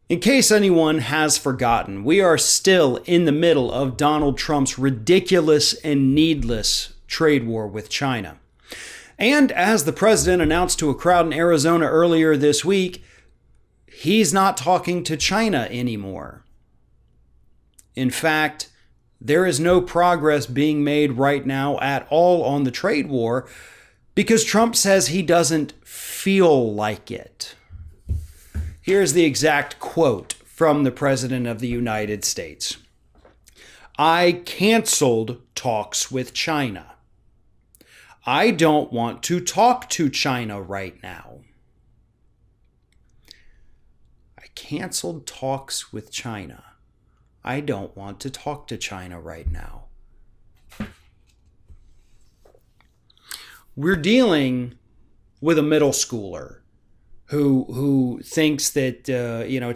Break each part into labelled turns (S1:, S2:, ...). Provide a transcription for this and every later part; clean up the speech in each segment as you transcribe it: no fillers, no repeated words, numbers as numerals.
S1: In case anyone has forgotten, we are still in the middle of Donald Trump's ridiculous and needless trade war with China. And as the president announced to a crowd in Arizona earlier this week, he's not talking to China anymore. In fact, there is no progress being made right now at all on the trade war because Trump says he doesn't feel like it. Here's the exact quote from the President of the United States. I canceled talks with China. I don't want to talk to China right now. I canceled talks with China. I don't want to talk to China right now. We're dealing with a middle schooler who thinks that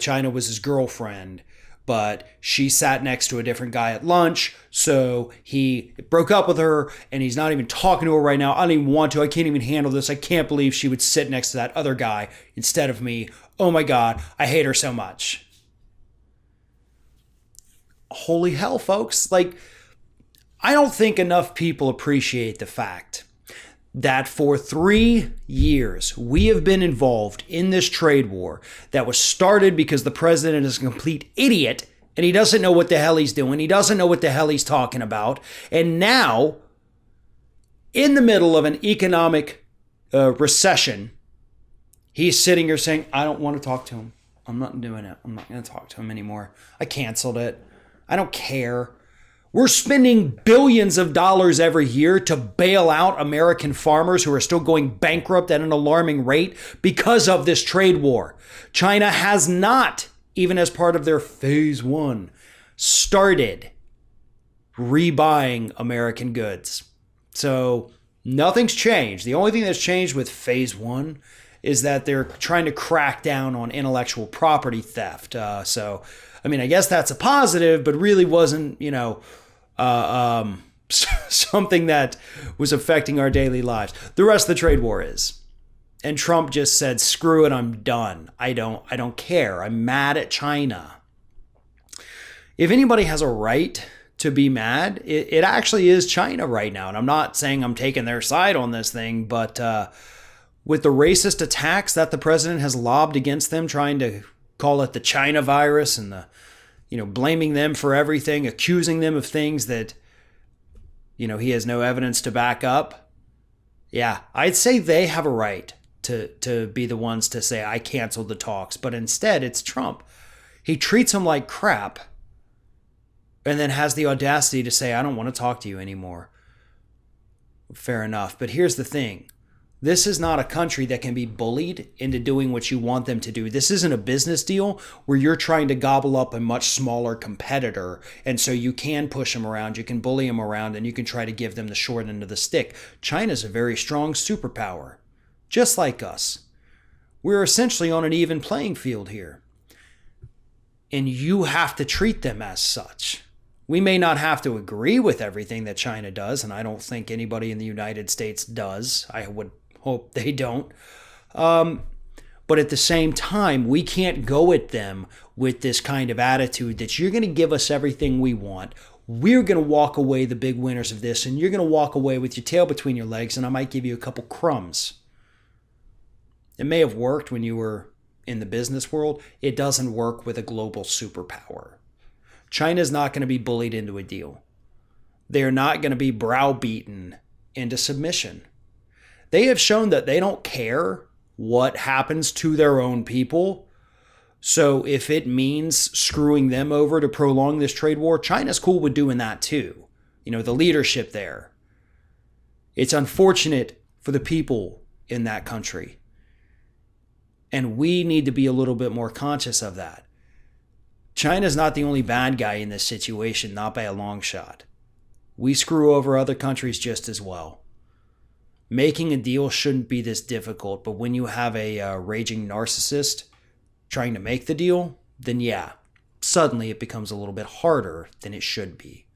S1: China was his girlfriend, but she sat next to a different guy at lunch, so he broke up with her, and he's not even talking to her right now. I don't even want to. I can't even handle this. I can't believe she would sit next to that other guy instead of me. Oh my God, I hate her so much. Holy hell, folks. I don't think enough people appreciate the fact that for 3 years we have been involved in this trade war that was started because the president is a complete idiot and he doesn't know what the hell he's doing. He doesn't know what the hell he's talking about. And now, in the middle of an economic recession, he's sitting here saying, I don't want to talk to him. I'm not doing it. I'm not going to talk to him anymore. I canceled it. I don't care. We're spending billions of dollars every year to bail out American farmers who are still going bankrupt at an alarming rate because of this trade war. China has not, even as part of their phase one, started rebuying American goods. So nothing's changed. The only thing that's changed with phase one is that they're trying to crack down on intellectual property theft. I guess that's a positive, but really wasn't, something that was affecting our daily lives. The rest of the trade war is. And Trump just said, screw it, I'm done. I don't care. I'm mad at China. If anybody has a right to be mad, it actually is China right now. And I'm not saying I'm taking their side on this thing, but with the racist attacks that the president has lobbed against them, trying to call it the China virus and blaming them for everything, accusing them of things that, he has no evidence to back up. Yeah, I'd say they have a right to be the ones to say, I canceled the talks. But instead, it's Trump. He treats them like crap and then has the audacity to say, I don't want to talk to you anymore. Fair enough. But here's the thing. This is not a country that can be bullied into doing what you want them to do. This isn't a business deal where you're trying to gobble up a much smaller competitor. And so you can push them around, you can bully them around, and you can try to give them the short end of the stick. China's a very strong superpower, just like us. We're essentially on an even playing field here. And you have to treat them as such. We may not have to agree with everything that China does, and I don't think anybody in the United States does. I would hope they don't. But at the same time, we can't go at them with this kind of attitude that you're going to give us everything we want. We're going to walk away the big winners of this, and you're going to walk away with your tail between your legs, and I might give you a couple crumbs. It may have worked when you were in the business world. It doesn't work with a global superpower. China's not going to be bullied into a deal. They're not going to be browbeaten into submission. They have shown that they don't care what happens to their own people. So if it means screwing them over to prolong this trade war, China's cool with doing that too. The leadership there. It's unfortunate for the people in that country. And we need to be a little bit more conscious of that. China's not the only bad guy in this situation, not by a long shot. We screw over other countries just as well. Making a deal shouldn't be this difficult, but when you have a raging narcissist trying to make the deal, then yeah, suddenly it becomes a little bit harder than it should be.